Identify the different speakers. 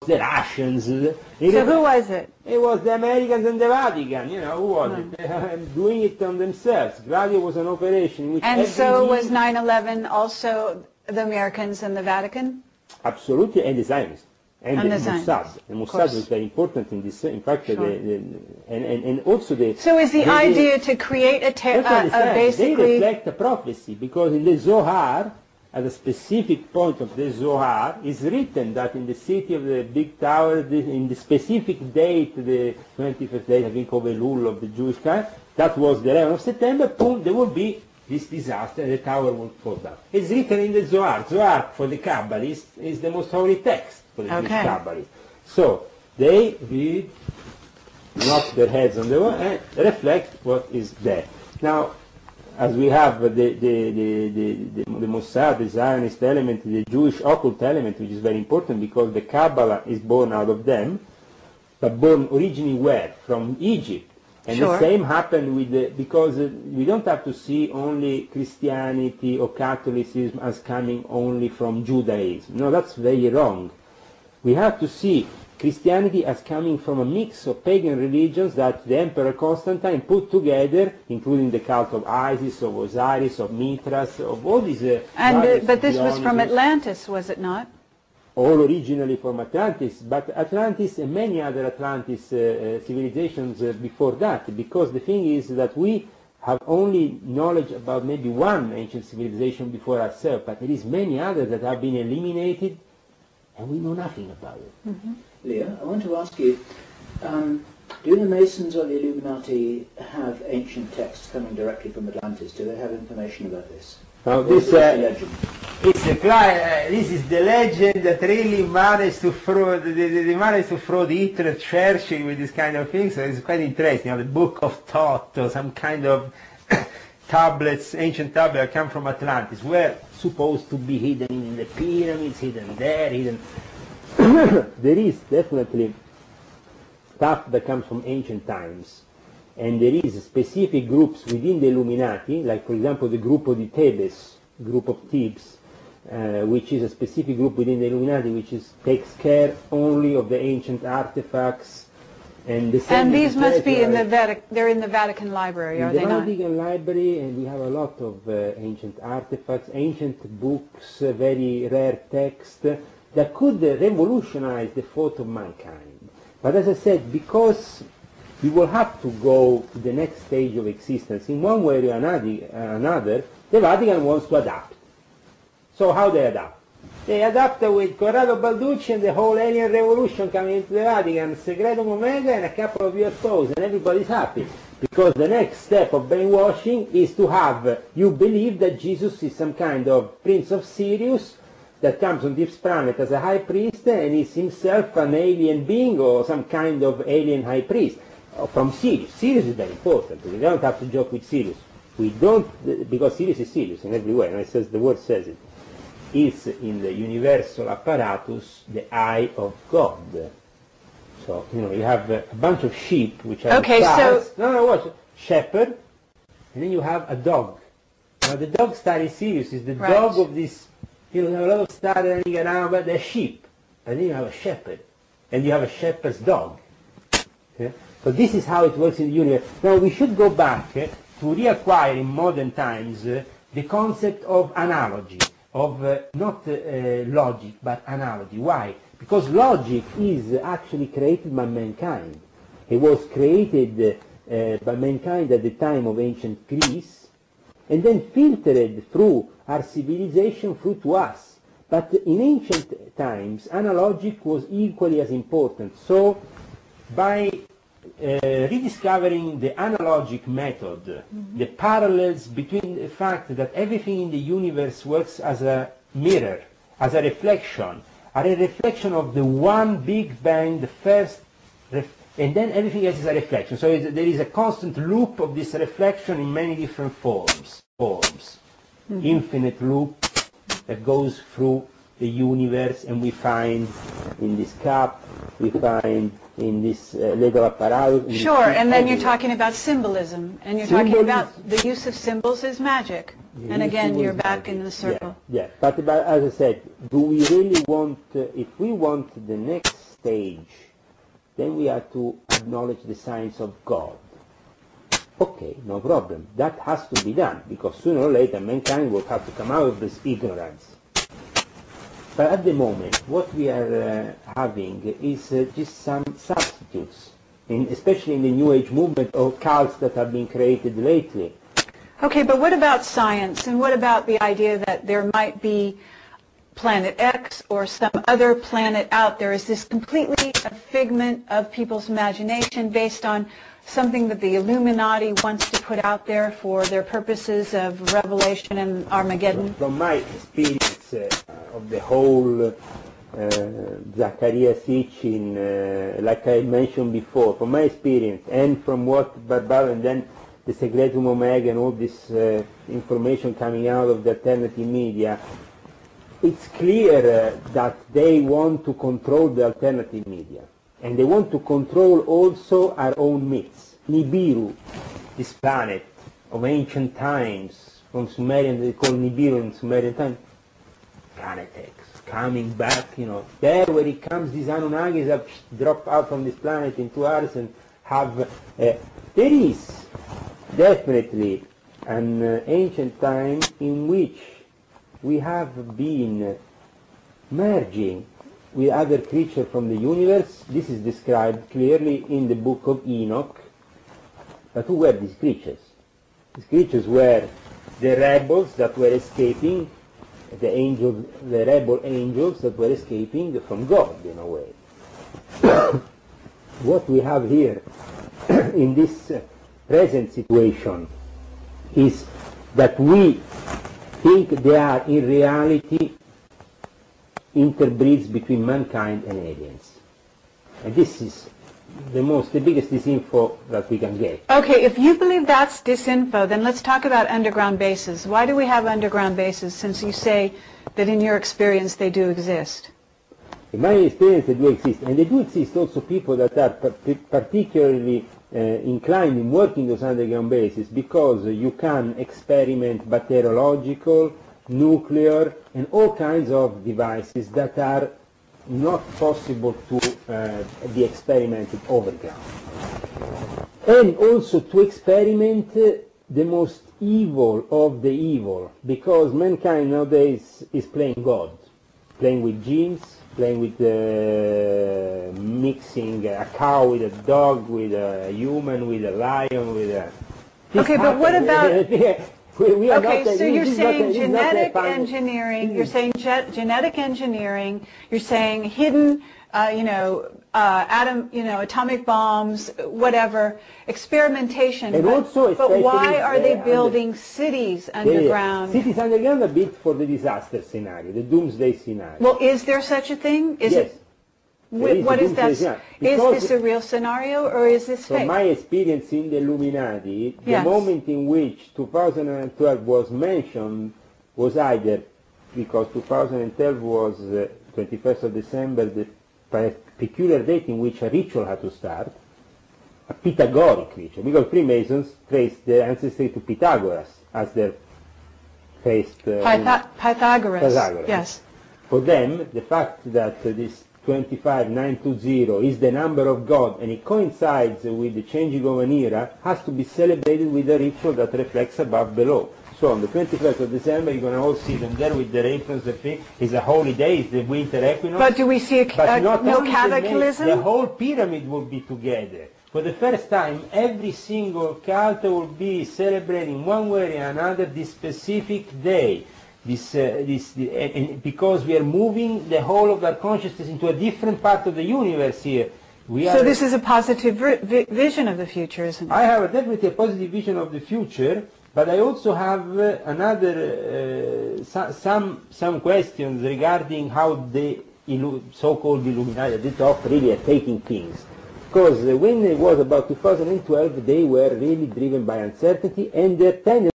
Speaker 1: the Russians.
Speaker 2: So who was it?
Speaker 1: It was the Americans and the Vatican, you know, who was it? They were doing it on themselves. Gladio was an operation in which
Speaker 2: And
Speaker 1: every
Speaker 2: so
Speaker 1: year-
Speaker 2: was 9/11 also the Americans and the Vatican?
Speaker 1: Absolutely, and the Zionists. And the
Speaker 2: Zionists,
Speaker 1: Mossad. The Mossad
Speaker 2: course.
Speaker 1: was very important in this. In fact,
Speaker 2: Sure.
Speaker 1: and also the.
Speaker 2: So is the idea to create a basically...
Speaker 1: They reflect a prophecy, because in the Zohar, at a specific point of the Zohar, is written that in the city of the big tower, in the specific date, the 21st date, I think, of Elul of the Jewish calendar, that was the 11th of September, boom, there will be this disaster, the tower will fall down. It's written in the Zohar. Zohar, for the Kabbalists, is the most holy text for the Jewish Kabbalists. So, they read, knock their heads on the wall, and reflect what is there. Now, as we have the Mossad, the Zionist element, the Jewish occult element, which is very important because the Kabbalah is born out of them, but born originally where? From Egypt. And
Speaker 2: Sure.
Speaker 1: the same happened with because we don't have to see only Christianity or Catholicism as coming only from Judaism. No, that's very wrong. We have to see Christianity as coming from a mix of pagan religions that the Emperor Constantine put together, including the cult of Isis, of Osiris, of Mithras, of all these...
Speaker 2: but this was from Atlantis, was it not?
Speaker 1: All originally from Atlantis, but Atlantis and many other Atlantis civilizations before that, because the thing is that we have only knowledge about maybe one ancient civilization before ourselves, but there is many others that have been eliminated and we know nothing about it.
Speaker 2: Mm-hmm.
Speaker 3: Leah, I want to ask you, do the Masons or the Illuminati have ancient texts coming directly from Atlantis? Do they have information about this?
Speaker 1: Now this is the legend that really managed to throw they managed to throw the Hitler church with this kind of thing. So it's quite interesting. You know, the Book of Thoth or some kind of tablets, ancient tablets that come from Atlantis, were supposed to be hidden in the pyramids, hidden there, hidden. There is definitely stuff that comes from ancient times. And there is specific groups within the Illuminati, like for example the Gruppo di Thebes, group of Thebes, which is a specific group within the Illuminati which takes care only of the ancient artifacts. And
Speaker 2: these must be in the they're in the Vatican Library, are they not?
Speaker 1: In the Vatican Library, and we have a lot of ancient artifacts, ancient books, very rare text that could revolutionize the thought of mankind. But as I said, because we will have to go to the next stage of existence. In one way or another, the Vatican wants to adapt. So how they adapt? They adapt with Corrado Balducci and the whole alien revolution coming into the Vatican, Segretum Omega and a couple of UFOs, and everybody's happy. Because the next step of brainwashing is to have you believe that Jesus is some kind of Prince of Sirius that comes on this planet as a high priest and is himself an alien being or some kind of alien high priest. From Sirius. Sirius is very important. We don't have to joke with Sirius. We don't, because Sirius is Sirius in every way, and it says, the word says it. It's in the universal apparatus the eye of God. So, you know, you have a bunch of sheep which are stars. Watch. Shepherd, and then you have a dog. Now the dog star is Sirius, is the dog of this, you know, you have a lot of stars running around, but they're sheep. And then you have a shepherd, and you have a shepherd's dog. Yeah? So this is how it works in the universe. Now we should go back to reacquire in modern times the concept of analogy, of not logic, but analogy. Why? Because logic is actually created by mankind. It was created by mankind at the time of ancient Greece, and then filtered through our civilization through to us. But in ancient times, analogic was equally as important. So by rediscovering the analogic method, the parallels between the fact that everything in the universe works as a mirror, as a reflection of the one Big Bang, the first, and then everything else is a reflection. So there is a constant loop of this reflection in many different forms. Infinite loop that goes through the universe, and we find in this cup, we find in this little apparatus.
Speaker 2: Sure, and then you're talking about symbolism, and you're talking about the use of symbols as magic. And again, you're back in the circle.
Speaker 1: Yeah. But as I said, do we really want, if we want the next stage, then we have to acknowledge the science of God. Okay, no problem. That has to be done, because sooner or later mankind will have to come out of this ignorance. But at the moment, what we are having is just some substitutes, especially in the New Age movement or cults that have been created lately.
Speaker 2: Okay, but what about science, and what about the idea that there might be planet X or some other planet out there? Is this completely a figment of people's imagination based on something that the Illuminati wants to put out there for their purposes of revelation and Armageddon?
Speaker 1: From my experience of the whole Zacharias teaching, like I mentioned before, from my experience and from what Barbaro and then the Secretum Omega and all this information coming out of the alternative media, it's clear that they want to control the alternative media. And they want to control also our own myths. Nibiru, this planet of ancient times, from Sumerian, they call Nibiru in Sumerian times, planet X, coming back, there where it comes, these Anunnakis have dropped out from this planet into ours and have, there is definitely an ancient time in which we have been merging with other creatures from the universe. This is described clearly in the book of Enoch. But who were these creatures? These creatures were the rebels that were escaping, the rebel angels that were escaping from God, in a way. What we have here in this present situation is that we think they are in reality interbreeds between mankind and aliens. And this is the biggest disinfo that we can get.
Speaker 2: Okay, if you believe that's disinfo, then let's talk about underground bases. Why do we have underground bases, since you say that in your experience they do exist?
Speaker 1: In my experience they do exist, and they do exist also people that are particularly inclined in working those underground bases, because you can experiment bacteriological, nuclear, and all kinds of devices that are not possible to be experimented overground. And also to experiment the most evil of the evil, because mankind nowadays is playing God, playing with genes, playing with mixing a cow with a dog, with a human, with a lion, with a...
Speaker 2: Okay, but what about...
Speaker 1: We are
Speaker 2: okay,
Speaker 1: not,
Speaker 2: so you're saying genetic
Speaker 1: engineering,
Speaker 2: you're saying genetic engineering, you're saying hidden, atomic bombs, whatever, experimentation.
Speaker 1: And also
Speaker 2: but why are they building cities underground?
Speaker 1: Cities underground are built for the disaster scenario, the doomsday scenario.
Speaker 2: Well, is there such a thing?
Speaker 1: Yes.
Speaker 2: What is that? Is this a real scenario, or is this fake?
Speaker 1: From my experience in the Illuminati,
Speaker 2: yes,
Speaker 1: the moment in which 2012 was mentioned was either because 2012 was 21st of December, the peculiar date in which a ritual had to start, a Pythagorean ritual, because Freemasons traced their ancestry to Pythagoras as their first...
Speaker 2: Pythagoras, yes.
Speaker 1: For them, the fact that this 25920 is the number of God, and it coincides with the changing of an era, has to be celebrated with a ritual that reflects above below. So on the 21st of December, you're going to all see them there with their aprons, the thing. It's a holy day, it's the winter equinox.
Speaker 2: But do we see no cataclysm?
Speaker 1: The whole pyramid will be together. For the first time, every single cult will be celebrating one way or another this specific day. Because we are moving the whole of our consciousness into a different part of the universe here.
Speaker 2: So this is a positive vision of the future, isn't it?
Speaker 1: I have definitely a positive vision of the future, but I also have another some questions regarding how the so-called Illuminati at the top really are taking things. Because when it was about 2012, they were really driven by uncertainty, and their tendency